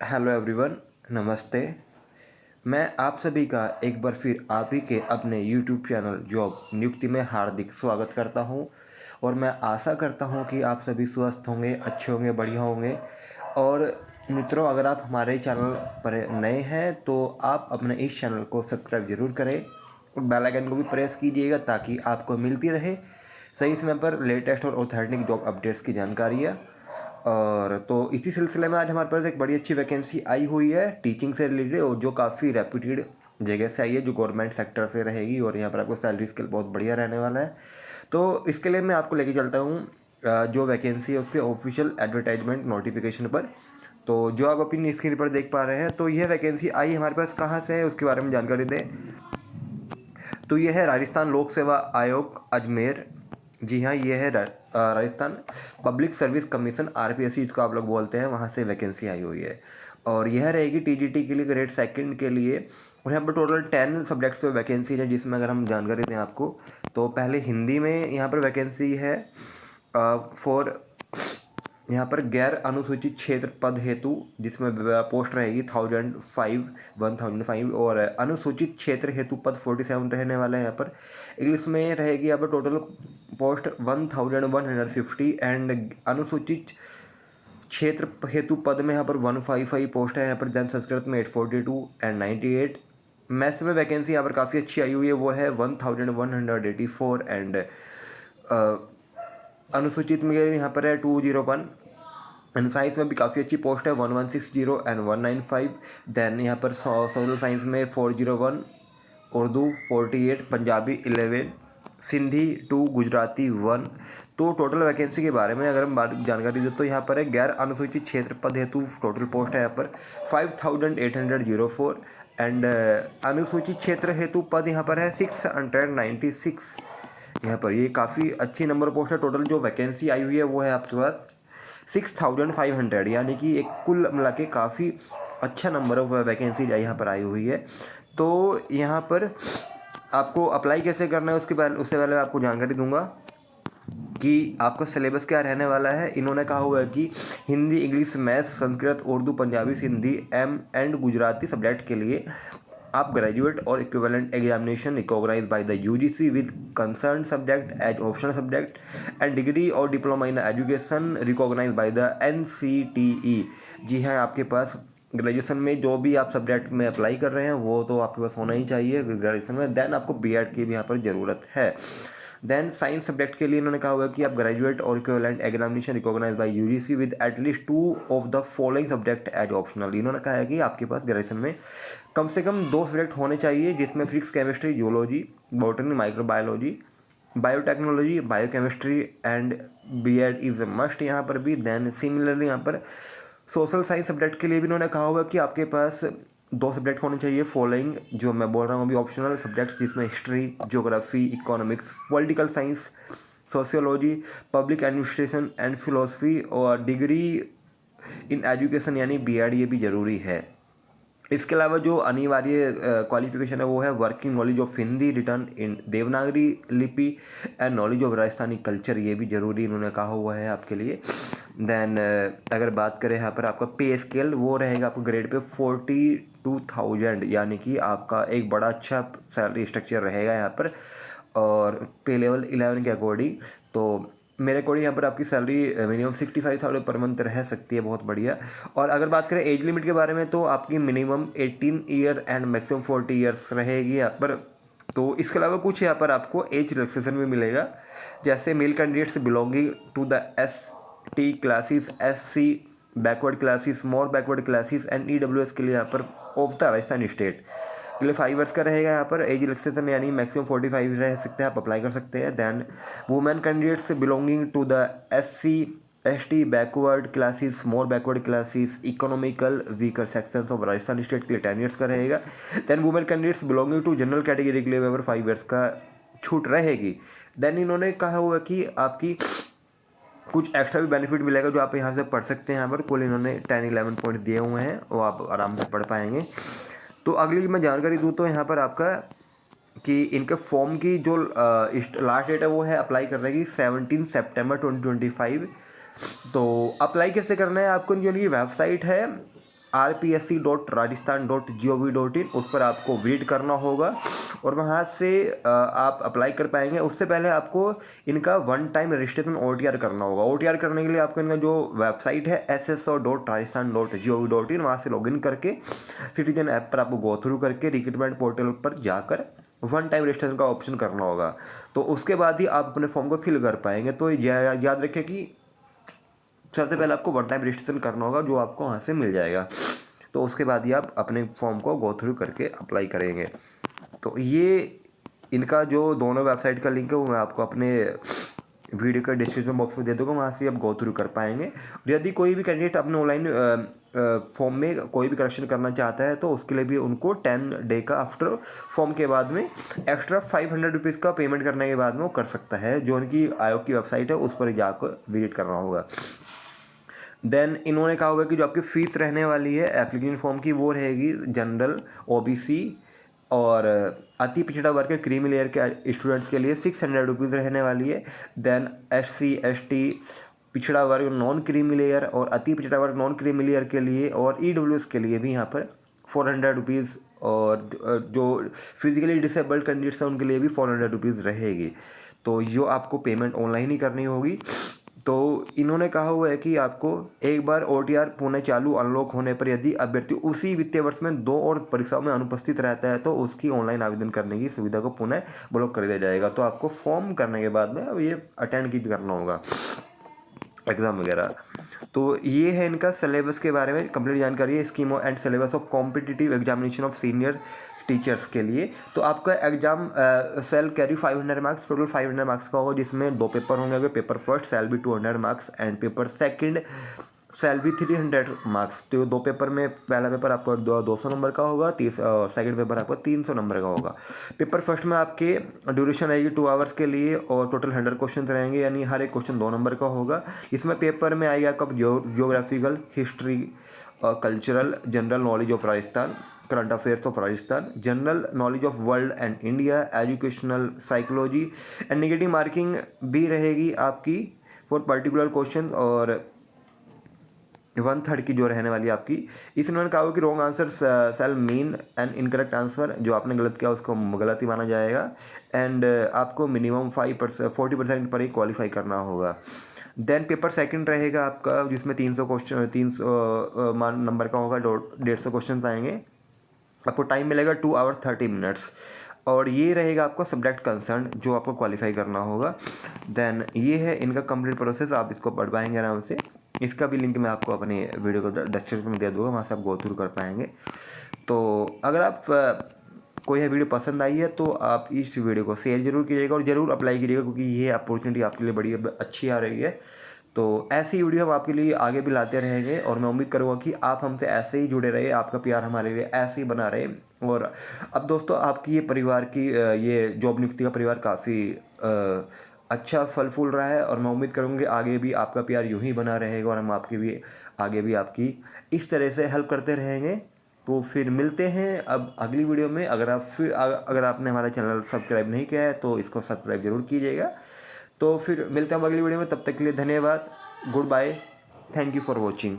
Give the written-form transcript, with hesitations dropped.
Hello everyone, नमस्ते। मैं आप सभी का एक बार फिर आप ही के अपने यूट्यूब चैनल जॉब नियुक्ति में हार्दिक स्वागत करता हूं और मैं आशा करता हूं कि आप सभी स्वस्थ होंगे, अच्छे होंगे, बढ़िया होंगे। और मित्रों, अगर आप हमारे चैनल पर नए हैं तो आप अपने इस चैनल को सब्सक्राइब ज़रूर करें और बेल आइकन को भी प्रेस कीजिएगा ताकि आपको मिलती रहे सही समय पर लेटेस्ट और ऑथेंटिक जॉब अपडेट्स की जानकारियाँ। और तो इसी सिलसिले में आज हमारे पास एक बड़ी अच्छी वैकेंसी आई हुई है टीचिंग से रिलेटेड, और जो काफ़ी रेप्यूटेड जगह से आई है, जो गवर्नमेंट सेक्टर से रहेगी और यहाँ पर आपको सैलरी स्केल बहुत बढ़िया रहने वाला है। तो इसके लिए मैं आपको लेके चलता हूँ जो वैकेंसी है उसके ऑफिशियल एडवर्टाइजमेंट नोटिफिकेशन पर। तो जो आप अपनी स्क्रीन पर देख पा रहे हैं, तो यह वैकेंसी आई हमारे पास कहाँ से है उसके बारे में जानकारी दें तो यह है राजस्थान लोक सेवा आयोग अजमेर। जी हाँ, ये है Rajasthan public service commission RPSC जिसको आप लोग बोलते हैं, वहाँ से वैकेंसी आई हुई है। और यह रहेगी टीजीटी के लिए ग्रेड सेकंड के लिए। और यहाँ पर टोटल 10 सब्जेक्ट्स पे वैकेंसी है, जिसमें अगर हम जानकारी दें आपको तो पहले हिंदी में यहाँ पर वैकेंसी है फॉर यहाँ पर गैर अनुसूचित क्षेत्र पद हेतु, जिसमें पोस्ट रहेगी 1005 और अनुसूचित क्षेत्र हेतु पद 47 रहने वाला है। यहाँ पर इंग्लिश में रहेगी यहाँ पर टोटल पोस्ट 1150 एंड अनुसूचित क्षेत्र हेतु पद में यहाँ पर 155 पोस्ट है यहाँ पर। देन संस्कृत में 842 एंड 98। मैथ्स में वैकेंसी यहाँ पर काफ़ी अच्छी आई हुई है, वो है 1184 एंड अनुसूचित में यहाँ पर है 201 एंड साइंस में भी काफ़ी अच्छी पोस्ट है 1160 एंड 195। देन यहाँ पर सोशल साइंस में 401, उर्दू 48, पंजाबी 11, सिंधी 2, गुजराती 1। तो टोटल वैकेंसी के बारे में अगर हम जानकारी दें तो यहाँ पर है गैर अनुसूचित क्षेत्र पद हेतु टोटल पोस्ट है यहाँ पर 5804 एंड अनुसूचित क्षेत्र हेतु पद यहाँ पर है 696। यहाँ पर ये काफ़ी अच्छी नंबर पोस्ट है। टोटल जो वैकेंसी आई हुई है वो है आपके पास 6500, यानी कि एक कुल मिला के काफ़ी अच्छा नंबर ऑफ वैकेंसी यहाँ पर आई हुई है। तो यहाँ पर आपको अप्लाई कैसे करना है उससे पहले आपको जानकारी दूंगा कि आपका सिलेबस क्या रहने वाला है। इन्होंने कहा हुआ है कि Hindi, English, maths, Sanskrit, Urdu, Punjabi, Sindhi and Gujarati subject के लिए आप ग्रेजुएट और equivalent examination recognise by the UGC with concern subject as optional subject and degree और diploma in education recognise by the NCTE. जी हाँ, आपके पास ग्रेजुएशन में जो भी आप सब्जेक्ट में अप्लाई कर रहे हैं वो तो आपके पास होना ही चाहिए ग्रेजुएशन में। देन आपको बीएड की भी यहाँ पर ज़रूरत है। देन साइंस सब्जेक्ट के लिए इन्होंने कहा हुआ है कि आप ग्रेजुएट और equivalent examination recognise by UGC with at least 2 of the following subject as optional. इन्होंने कहा है कि आपके पास ग्रेजुएशन में कम से कम 2 सब्जेक्ट होने चाहिए, जिसमें physics, chemistry, geology, botany, microbiology, biotechnology, biochemistry and BEd is must यहाँ पर भी। देन सिमिलरली यहाँ पर सोशल साइंस सब्जेक्ट के लिए भी इन्होंने कहा हुआ कि आपके पास 2 सब्जेक्ट होने चाहिए फॉलोइंग, जो मैं बोल रहा हूँ अभी ऑप्शनल सब्जेक्ट्स, जिसमें history, geography, economics, political science, sociology, public administration and philosophy और डिग्री इन एजुकेशन यानी बीएड, ये भी ज़रूरी है। इसके अलावा जो अनिवार्य क्वालिफिकेशन है वो है working knowledge of Hindi written in Devanagari लिपि and knowledge of Rajasthani culture, ये भी ज़रूरी इन्होंने कहा हुआ है आपके लिए। देन अगर बात करें यहाँ पर आपका पे स्केल, वो रहेगा आपको ग्रेड पे 42,000, यानी कि आपका एक बड़ा अच्छा सैलरी स्ट्रक्चर रहेगा यहाँ पर। और पे लेवल 11 के अकॉर्डिंग तो मेरे अकॉर्डिंग यहाँ पर आपकी सैलरी मिनिमम 65,000 पर मंथ रह सकती है, बहुत बढ़िया। और अगर बात करें एज लिमिट के बारे में तो आपकी minimum 18 year and maximum 40 years रहेगी यहाँ पर। तो इसके अलावा कुछ यहाँ पर आपको एज रिलैक्सेशन भी मिलेगा, जैसे male candidates belonging to the ST classes, SC backward classes, more backward classes and EWS के लिए यहाँ पर ऑफ द राजस्थान स्टेट के लिए 5 ईयर्स का रहेगा यहाँ पर एज रिलैक्सेशन, यानी मैक्सिमम 45 रह सकते हैं, आप अप्लाई कर सकते हैं। Then women candidates belonging to the SC ST backward classes, more backward classes, economical weaker sections of Rajasthan state के लिए 10 ईयर्स का रहेगा। Then women candidates belonging to general category के लिए यहाँ पर 5 ईयर्स का छूट रहेगी। देन इन्होंने कहा हुआ कि आपकी कुछ एक्स्ट्रा भी बेनिफिट मिलेगा जो आप यहाँ से पढ़ सकते हैं। यहाँ पर कुल इन्होंने 10-11 पॉइंट दिए हुए हैं, वो आप आराम से पढ़ पाएंगे। तो अगली मैं जानकारी दूँ तो यहाँ पर आपका कि इनके फॉर्म की जो लास्ट डेट है वो है अप्लाई करने की 17 सितंबर 2025। तो अप्लाई कैसे करना है, आपको जो उनकी वेबसाइट है rpsc.rajasthan.gov.in उस पर आपको विजिट करना होगा और वहाँ से आप अप्लाई कर पाएंगे। उससे पहले आपको इनका वन टाइम रजिस्ट्रेशन OTR करना होगा। OTR करने के लिए आपको इनका जो वेबसाइट है sso.rajasthan.gov.in वहाँ से लॉगिन करके सिटीजन ऐप पर आपको गो थ्रू करके रिक्रूटमेंट पोर्टल पर जाकर वन टाइम रजिस्ट्रेशन का ऑप्शन करना होगा। तो उसके बाद ही आप अपने फॉर्म को फिल कर पाएंगे। तो याद रखें कि सबसे पहले आपको वन टाइम रजिस्ट्रेशन करना होगा, जो आपको वहाँ से मिल जाएगा। तो उसके बाद ही आप अपने फॉर्म को गो थ्रू करके अप्लाई करेंगे। तो ये इनका जो दोनों वेबसाइट का लिंक है वो मैं आपको अपने वीडियो का डिस्क्रिप्शन बॉक्स में दे दूँगा, वहाँ से आप गो थ्रू कर पाएंगे। और यदि कोई भी कैंडिडेट अपने ऑनलाइन फॉर्म में कोई भी करेक्शन करना चाहता है तो उसके लिए भी उनको 10 डे का आफ्टर फॉर्म के बाद में एक्स्ट्रा 500 रुपीज़ का पेमेंट करने के बाद में वो कर सकता है। जो उनकी आयोग की वेबसाइट है उस पर जाकर विजिट करना होगा। देन इन्होंने कहा होगा कि जो आपकी फ़ीस रहने वाली है एप्लीकेशन फॉर्म की वो रहेगी जनरल, OBC और अति पिछड़ा वर्ग के क्रीमी लेयर के स्टूडेंट्स के लिए 600 रुपीज़ रहने वाली है। देन SC ST पिछड़ा वर्ग नॉन क्रीमी लेयर और अति पिछड़ा वर्ग नॉन क्रीमी लेयर के लिए और EWS के लिए भी यहाँ पर 400 रुपीज़ और जो फिजिकली डिसेबल्ड कैंडिडेट्स हैं उनके लिए भी 400 रुपीज़ रहेगी। तो ये आपको पेमेंट ऑनलाइन ही करनी होगी। तो इन्होंने कहा हुआ है कि आपको एक बार OTR पुनः चालू अनलॉक होने पर यदि अभ्यर्थी उसी वित्तीय वर्ष में 2 और परीक्षाओं में अनुपस्थित रहता है तो उसकी ऑनलाइन आवेदन करने की सुविधा को पुनः ब्लॉक कर दिया जाएगा। तो आपको फॉर्म करने के बाद में अब ये अटेंड भी करना होगा एग्ज़ाम वगैरह। तो ये है इनका सिलेबस के बारे में कंप्लीट जानकारी है, scheme and syllabus of competitive examination of senior teachers के लिए। तो आपका exam shall carry 500 marks, total 500 marks का होगा, जिसमें 2 पेपर होंगे। पेपर फर्स्ट सेल भी 200 marks and paper second shall भी 300 मार्क्स। तो 2 पेपर में पहला पेपर आपका 200 नंबर का होगा, सेकंड पेपर आपका 300 नंबर का होगा। पेपर फर्स्ट में आपके ड्यूरेशन रहेगी 2 आवर्स के लिए और टोटल 100 क्वेश्चन रहेंगे, यानी हर एक क्वेश्चन 2 नंबर का होगा। इसमें पेपर में आएगा आपका geographical, history, cultural, general knowledge of Rajasthan, current affairs of Rajasthan, general knowledge of world and India, educational psychology and negative marking भी रहेगी आपकी फॉर पर्टिकुलर क्वेश्चन और 1/3 की जो रहने वाली आपकी। इस उन्होंने कहा कि wrong answer shall mean and incorrect answer, जो आपने गलत किया उसको गलत ही माना जाएगा एंड आपको मिनिमम 40% पर ही क्वालिफाई करना होगा। देन पेपर सेकंड रहेगा आपका, जिसमें 300 क्वेश्चन 300 नंबर का होगा, 150 क्वेश्चन आएंगे। आपको टाइम मिलेगा 2 आवर 30 मिनट्स और ये रहेगा आपका सब्जेक्ट कंसर्न जो आपको क्वालिफाई करना होगा। देन ये है इनका कंप्लीट प्रोसेस, आप इसको पढ़ पाएंगे आराम से। इसका भी लिंक मैं आपको अपने वीडियो को डिस्क्रिप्शन में दे दूँगा, वहाँ से आप गो थ्रू कर पाएंगे। तो अगर आप कोई है वीडियो पसंद आई है तो आप इस वीडियो को शेयर जरूर कीजिएगा और ज़रूर अप्लाई कीजिएगा, क्योंकि ये अपॉर्चुनिटी आपके लिए बड़ी अच्छी आ रही है। तो ऐसी वीडियो हम आपके लिए आगे भी लाते रहेंगे और मैं उम्मीद करूँगा कि आप हमसे ऐसे ही जुड़े रहे, आपका प्यार हमारे लिए ऐसे ही बना रहे। और अब दोस्तों आपकी ये परिवार की ये जॉब नियुक्ति का परिवार काफ़ी अच्छा फल फूल रहा है और मैं उम्मीद करूँगी आगे भी आपका प्यार यूं ही बना रहेगा और हम आपके भी आगे भी आपकी इस तरह से हेल्प करते रहेंगे। तो फिर मिलते हैं अब अगली वीडियो में। अगर आपने हमारा चैनल सब्सक्राइब नहीं किया है तो इसको सब्सक्राइब जरूर कीजिएगा। तो फिर मिलते हैं हम अगली वीडियो में, तब तक के लिए धन्यवाद, good bye, thank you for watching.